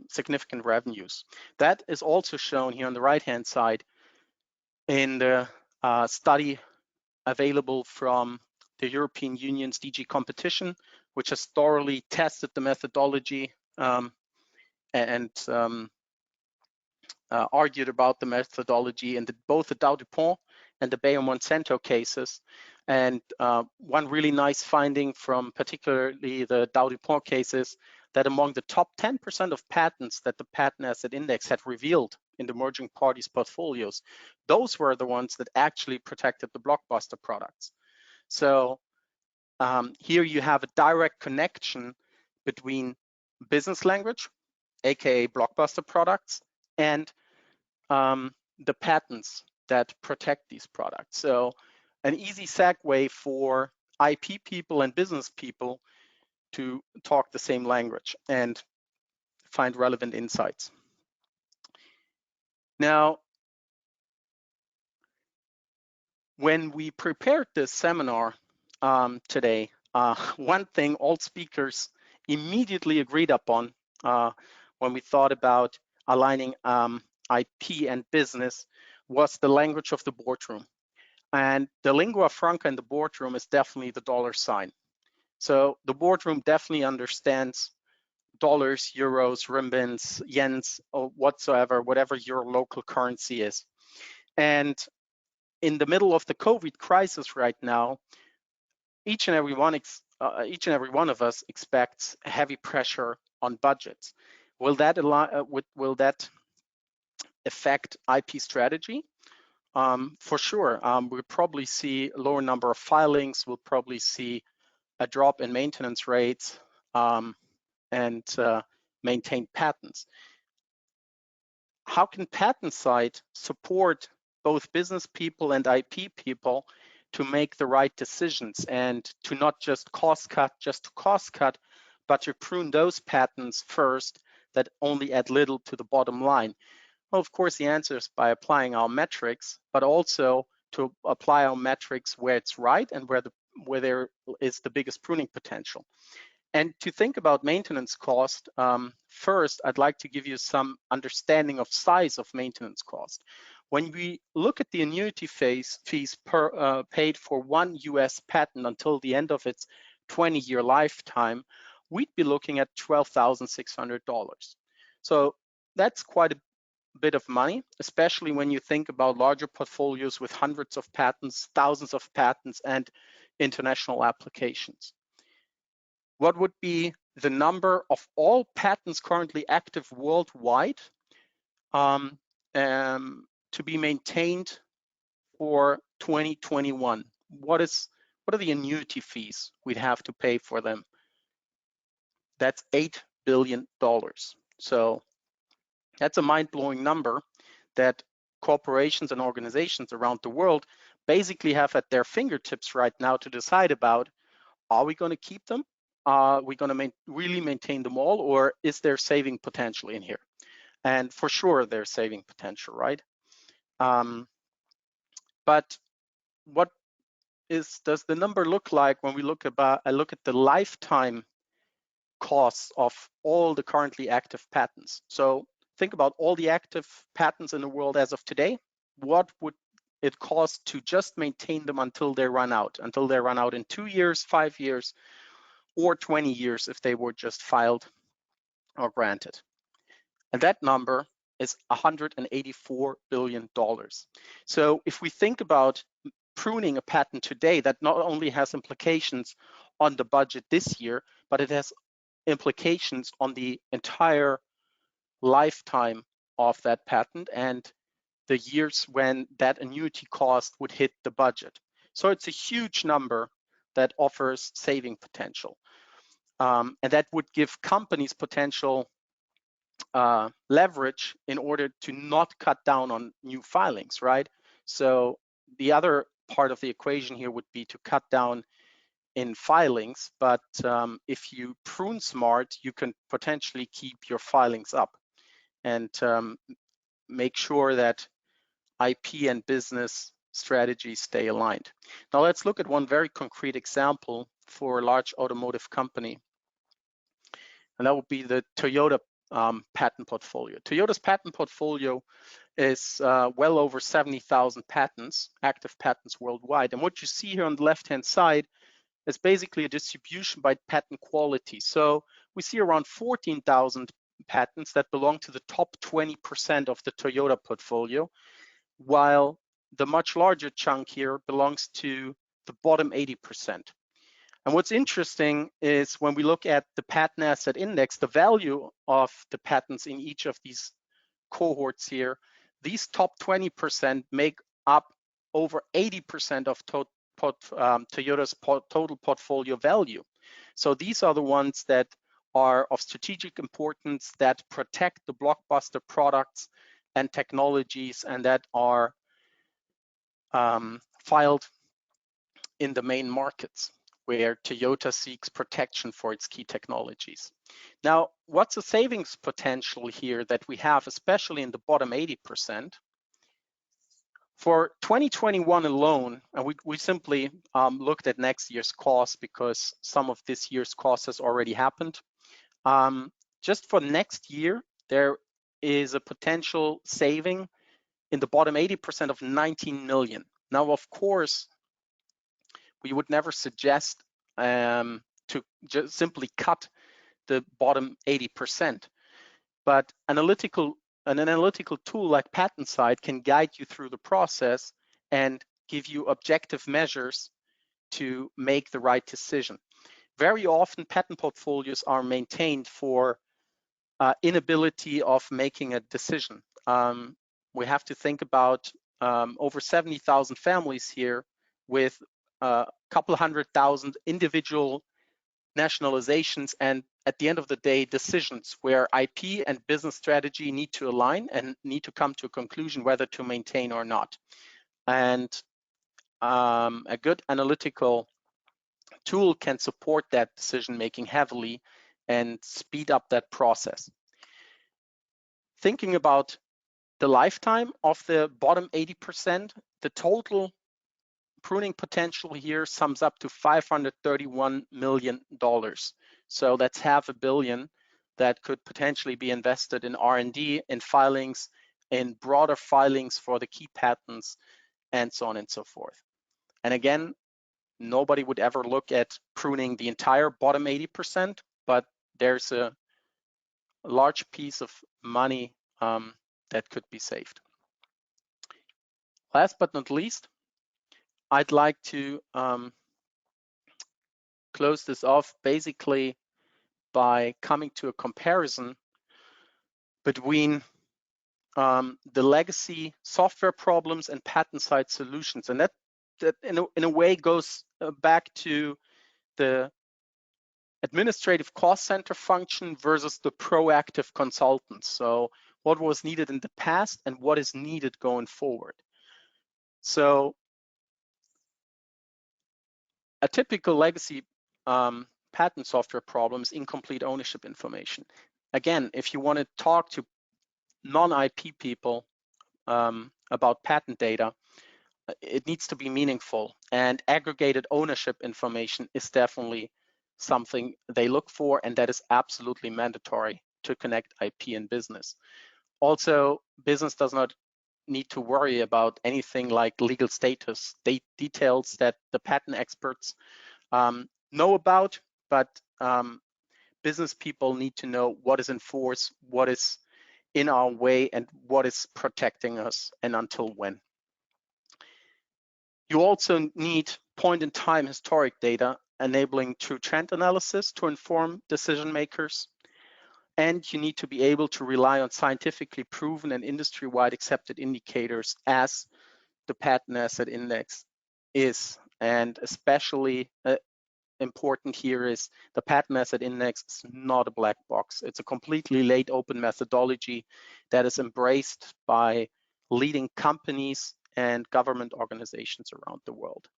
significant revenues. That is also shown here on the right-hand side in the study available from the European Union's DG Competition, which has thoroughly tested the methodology and argued about the methodology in both the Dow DuPont and the Bayer Monsanto cases. And one really nice finding from particularly the Dow DuPont cases, that among the top 10% of patents that the Patent Asset Index had revealed in the merging parties' portfolios, those were the ones that actually protected the blockbuster products. So here you have a direct connection between business language, aka blockbuster products, and the patents that protect these products. So an easy segue for IP people and business people to talk the same language and find relevant insights. Now, when we prepared this seminar today, one thing all speakers immediately agreed upon when we thought about aligning IP and business was the language of the boardroom. And the lingua franca in the boardroom is definitely the dollar sign. So the boardroom definitely understands dollars, euros, renminbis, yens, or whatsoever, whatever your local currency is. And in the middle of the COVID crisis right now, each and every one of us expects heavy pressure on budgets. Will that affect IP strategy? For sure. We'll probably see a lower number of filings. We'll probably see a drop in maintenance rates and maintain patents. How can patent side support both business people and IP people to make the right decisions and to not just cost cut, but to prune those patents first that only add little to the bottom line? Well, of course, the answer is by applying our metrics, but also to apply our metrics where it's right and where there is the biggest pruning potential. And to think about maintenance cost, first, I'd like to give you some understanding of size of maintenance cost. When we look at the annuity fees paid for one US patent until the end of its 20-year lifetime, we'd be looking at $12,600. So that's quite a bit of money, especially when you think about larger portfolios with hundreds of patents, thousands of patents, and international applications. What would be the number of all patents currently active worldwide to be maintained for 2021? What are the annuity fees we'd have to pay for them? That's $8 billion. So that's a mind-blowing number that corporations and organizations around the world basically have at their fingertips right now to decide about, are we going to keep them? Are we going to really maintain them all, or is there saving potential in here? And for sure, there's saving potential, right? But what does the number look like when we look at the lifetime costs of all the currently active patents? So think about all the active patents in the world as of today. What would it cost to just maintain them until they run out? Until they run out in 2 years, 5 years, or 20 years if they were just filed or granted. And that number is $184 billion. So if we think about pruning a patent today, that not only has implications on the budget this year, but it has implications on the entire lifetime of that patent and the years when that annuity cost would hit the budget. So it's a huge number that offers saving potential. And that would give companies potential leverage in order to not cut down on new filings, right? So the other part of the equation here would be to cut down in filings, but if you prune smart, you can potentially keep your filings up and make sure that IP and business strategies stay aligned. Now let's look at one very concrete example for a large automotive company. and that would be the Toyota patent portfolio. Toyota's patent portfolio is well over 70,000 patents, active patents worldwide. And what you see here on the left-hand side is basically a distribution by patent quality. So we see around 14,000 patents that belong to the top 20% of the Toyota portfolio, while the much larger chunk here belongs to the bottom 80%. And what's interesting is when we look at the patent asset index, the value of the patents in each of these cohorts here, these top 20% make up over 80% of Toyota's total portfolio value. So these are the ones that are of strategic importance, that protect the blockbuster products and technologies, and that are filed in the main markets where Toyota seeks protection for its key technologies. Now, what's the savings potential here that we have, especially in the bottom 80%? For 2021 alone, and we simply looked at next year's cost because some of this year's cost has already happened. Just for next year, there is a potential saving in the bottom 80% of 19 million. Now, of course, we would never suggest to just simply cut the bottom 80%, but an analytical tool like PatentSight can guide you through the process and give you objective measures to make the right decision. Very often, patent portfolios are maintained for inability of making a decision. We have to think about over 70,000 families here with a couple 100,000 individual nationalizations, and at the end of the day, decisions where IP and business strategy need to align and need to come to a conclusion whether to maintain or not. And a good analytical tool can support that decision-making heavily and speed up that process. Thinking about the lifetime of the bottom 80%, the total pruning potential here sums up to $531 million. So that's $500 million that could potentially be invested in R&D, in filings, in broader filings for the key patents, and so on and so forth. And again, nobody would ever look at pruning the entire bottom 80%, but there's a large piece of money that could be saved. Last but not least, I'd like to close this off basically by coming to a comparison between the legacy software problems and PatentSight solutions. And that in a way goes back to the administrative cost center function versus the proactive consultant. So what was needed in the past and what is needed going forward. So a typical legacy patent software problem is incomplete ownership information. Again, if you want to talk to non-IP people about patent data, it needs to be meaningful, and aggregated ownership information is definitely something they look for, and that is absolutely mandatory to connect IP and business. Also, business does not need to worry about anything like legal status, details that the patent experts know about, but business people need to know what is in force, what is in our way, and what is protecting us, and until when. You also need point-in-time historic data enabling true trend analysis to inform decision makers. And you need to be able to rely on scientifically proven and industry-wide accepted indicators as the patent asset index is. And especially important here is the patent asset index is not a black box. It's a completely laid open methodology that is embraced by leading companies and government organizations around the world.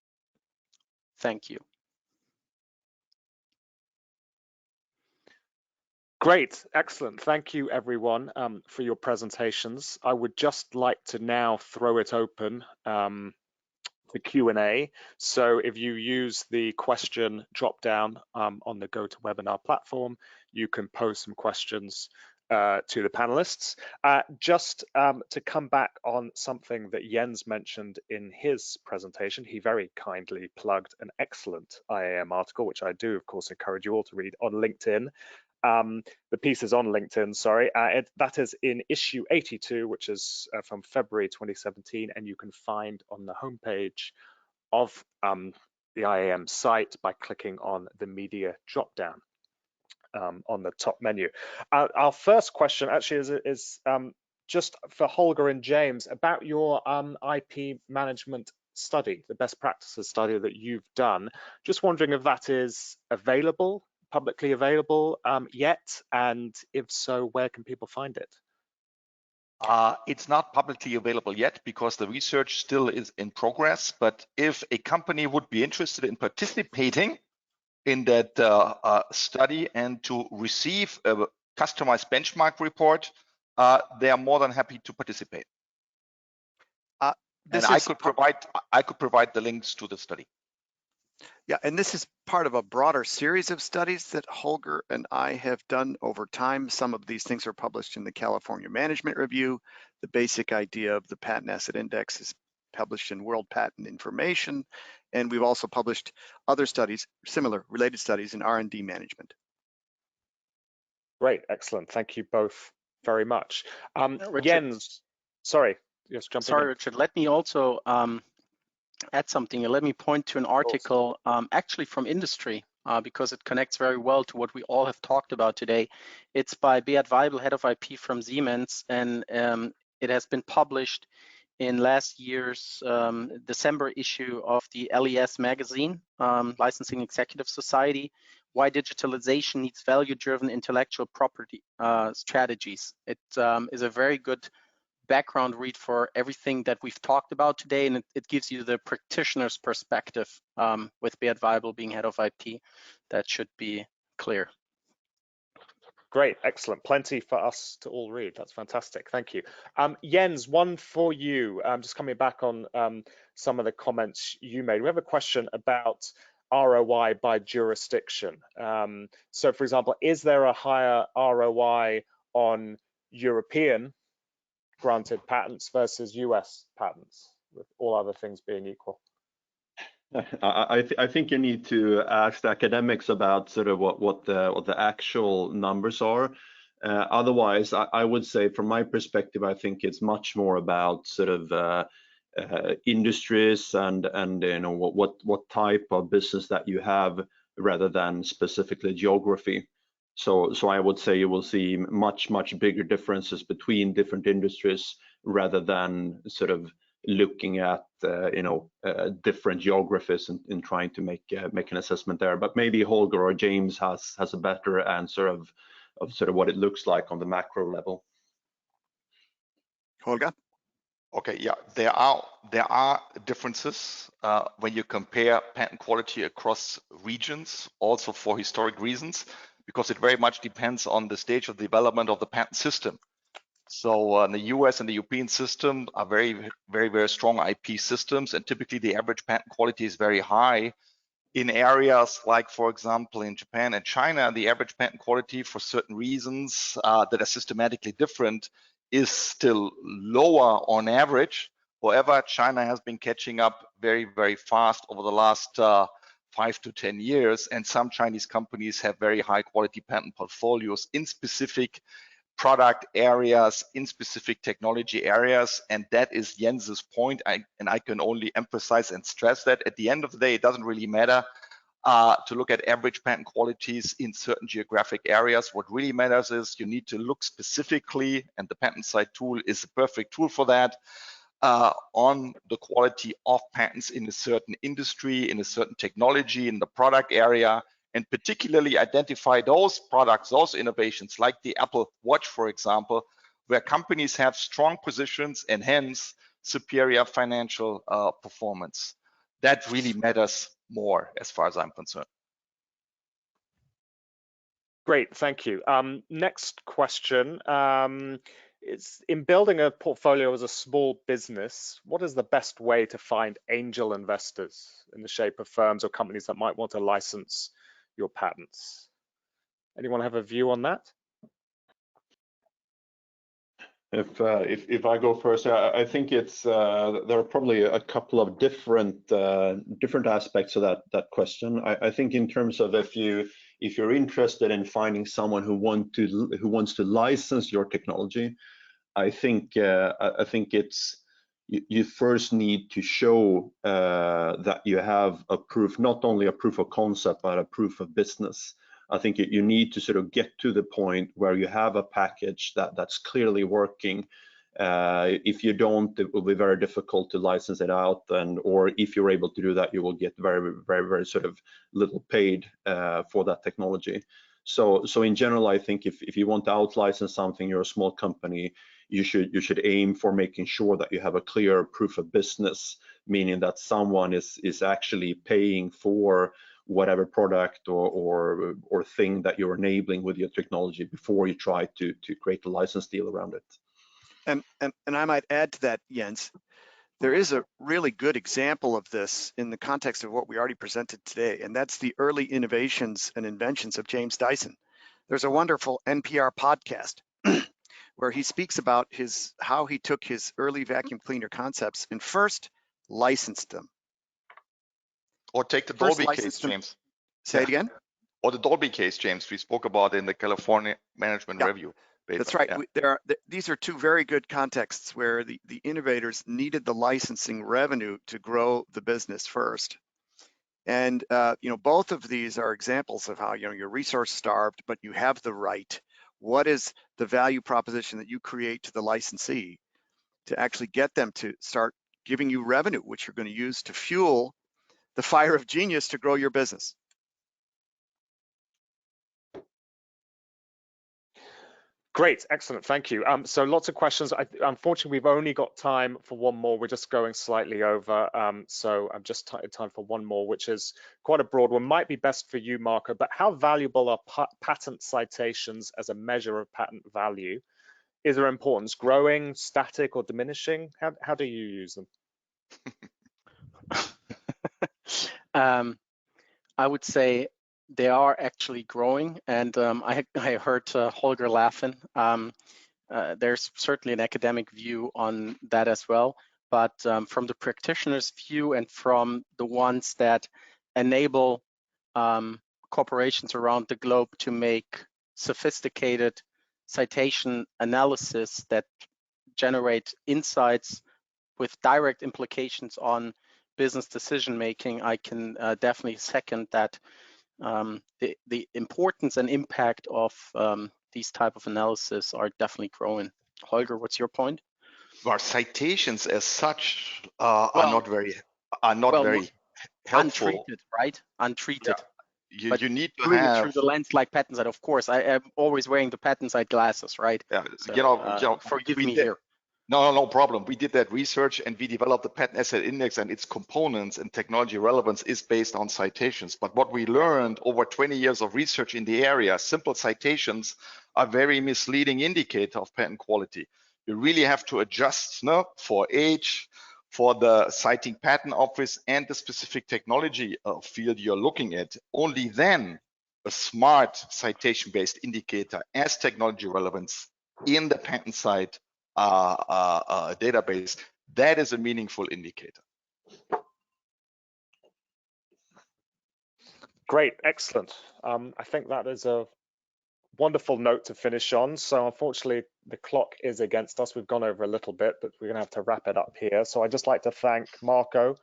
Thank you. Great, excellent. Thank you everyone for your presentations. I would just like to now throw it open to Q&A. So if you use the question drop down on the GoToWebinar platform, you can pose some questions to the panelists. Just to come back on something that Jens mentioned in his presentation, he very kindly plugged an excellent IAM article, which I do, of course, encourage you all to read, on LinkedIn. The piece is on LinkedIn, sorry. That is in issue 82, which is from February 2017, and you can find on the homepage of the IAM site by clicking on the media drop-down on the top menu. Our first question actually is just for Holger and James about your IP management study, the best practices study that you've done. Just wondering if that is available, publicly available yet, and if so, where can people find it? It's not publicly available yet because the research still is in progress, but if a company would be interested in participating in that study and to receive a customized benchmark report, they are more than happy to participate. And I could provide the links to the study. Yeah, and this is part of a broader series of studies that Holger and I have done over time. Some of these things are published in the California Management Review. The basic idea of the Patent Asset Index is published in World Patent Information. And we've also published other studies, similar related studies in R&D management. Great, excellent. Thank you both very much. Richard, Jens, sorry, yes, jump in. Sorry, Richard, let me also add something. Let me point to an article actually from industry because it connects very well to what we all have talked about today. It's by Beat Weibel, head of IP from Siemens, and it has been published in last year's December issue of the LES magazine, Licensing Executive Society, Why Digitalization Needs Value-Driven Intellectual Property Strategies. It is a very good background read for everything that we've talked about today, and it gives you the practitioner's perspective with Beat Weibel being head of IP. That should be clear. Great, excellent. Plenty for us to all read. That's fantastic. Thank you. Jens, one for you. Just coming back on some of the comments you made. We have a question about ROI by jurisdiction. So, for example, is there a higher ROI on European granted patents versus US patents, with all other things being equal? I think you need to ask the academics about sort of what the actual numbers are. Otherwise, I would say from my perspective, I think it's much more about sort of industries and you know what type of business that you have rather than specifically geography. So I would say you will see much bigger differences between different industries rather than sort of looking at you know different geographies and trying to make an assessment there. But maybe Holger or James has a better answer of sort of what it looks like on the macro level. Holger? Okay, yeah, there are differences when you compare patent quality across regions, also for historic reasons, because it very much depends on the stage of development of the patent system. So the US and the European system are very strong IP systems, and typically the average patent quality is very high. In areas like, for example, in Japan and China, the average patent quality for certain reasons that are systematically different is still lower on average. However, China has been catching up very fast over the last 5 to 10 years, and some Chinese companies have very high quality patent portfolios in specific product areas, in specific technology areas, and that is Jens's point. And I can only emphasize and stress that at the end of the day, it doesn't really matter to look at average patent qualities in certain geographic areas. What really matters is you need to look specifically, and the patent site tool is a perfect tool for that, on the quality of patents in a certain industry, in a certain technology, in the product area, and particularly identify those products, those innovations, like the Apple Watch, for example, where companies have strong positions and hence superior financial performance. That really matters more as far as I'm concerned. Great, thank you. Next question. It's in building a portfolio as a small business, what is the best way to find angel investors in the shape of firms or companies that might want to license your patents? Anyone have a view on that? If I go first, I think it's there are probably a couple of different aspects of that question. I think in terms of if you're interested in finding someone who wants to license your technology, I think it's you first need to show that you have a proof, not only a proof of concept, but a proof of business. I think you need to sort of get to the point where you have a package that's clearly working. If you don't, it will be very difficult to license it out, or if you're able to do that, you will get very sort of little paid for that technology. So in general, I think if you want to out-license something, you're a small company, you should aim for making sure that you have a clear proof of business, meaning that someone is actually paying for whatever product or thing that you're enabling with your technology before you try to create a license deal around it. And I might add to that, Jens, there is a really good example of this in the context of what we already presented today, and that's the early innovations and inventions of James Dyson. There's a wonderful NPR podcast where he speaks about how he took his early vacuum cleaner concepts and first licensed them. Or take the Dolby case, James. Say it again? Or the Dolby case, James, we spoke about in the California Management Review paper. That's right. Yeah. These are two very good contexts where the innovators needed the licensing revenue to grow the business first. And both of these are examples of how you're resource starved, but you have the right. What is the value proposition that you create to the licensee to actually get them to start giving you revenue, which you're going to use to fuel the fire of genius to grow your business? Great, excellent, thank you. So lots of questions. Unfortunately, we've only got time for one more. We're just going slightly over. So I'm just time for one more, which is quite a broad one. Might be best for you, Marco, but how valuable are patent citations as a measure of patent value? Is their importance growing, static, or diminishing? How do you use them? I would say they are actually growing, and I heard Holger laughing. There's certainly an academic view on that as well, but from the practitioner's view and from the ones that enable corporations around the globe to make sophisticated citation analysis that generate insights with direct implications on business decision making, I can definitely second that. The importance and impact of these type of analysis are definitely growing. Holger, what's your point? Well, citations as such are not very helpful. Untreated, right? Untreated. Yeah. You need to have have through the lens like patent side. Of course, I am always wearing the patent side glasses, right? Yeah, so, forgive me here. No problem. We did that research and we developed the patent asset index, and its components and technology relevance is based on citations. But what we learned over 20 years of research in the area, simple citations are very misleading indicator of patent quality. You really have to adjust for age, for the citing patent office and the specific technology field you're looking at. Only then a smart citation-based indicator as technology relevance in the patent side database, that is a meaningful indicator. Great, excellent. I think that is a wonderful note to finish on. So unfortunately, the clock is against us. We've gone over a little bit, but we're gonna have to wrap it up here. So I'd just like to thank Marco,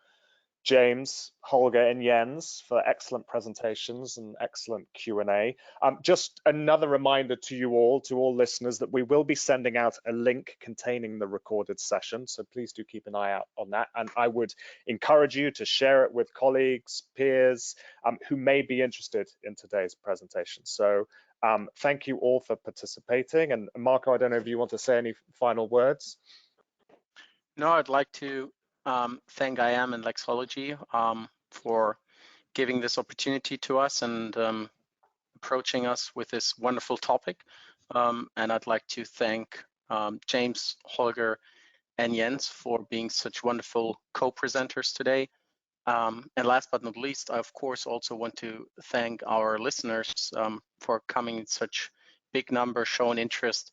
James, Holger, and Jens for excellent presentations and excellent Q&A. Just another reminder to you all, to all listeners, that we will be sending out a link containing the recorded session. So please do keep an eye out on that. And I would encourage you to share it with colleagues, peers who may be interested in today's presentation. So thank you all for participating. And Marco, I don't know if you want to say any final words. No, I'd like to thank IAM and Lexology for giving this opportunity to us and approaching us with this wonderful topic. And I'd like to thank James, Holger, and Jens for being such wonderful co-presenters today. And last but not least, I of course also want to thank our listeners for coming in such big numbers, showing interest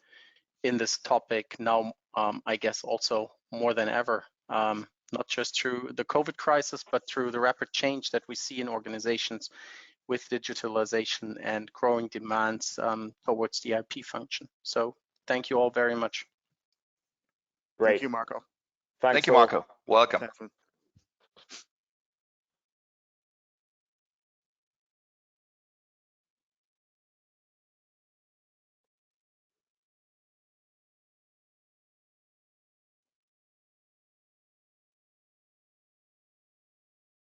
in this topic now, I guess also more than ever, not just through the COVID crisis, but through the rapid change that we see in organizations with digitalization and growing demands towards the IP function. So thank you all very much. Great. Thank you, Marco. Thanks Thank you, all. Marco. Welcome. Definitely.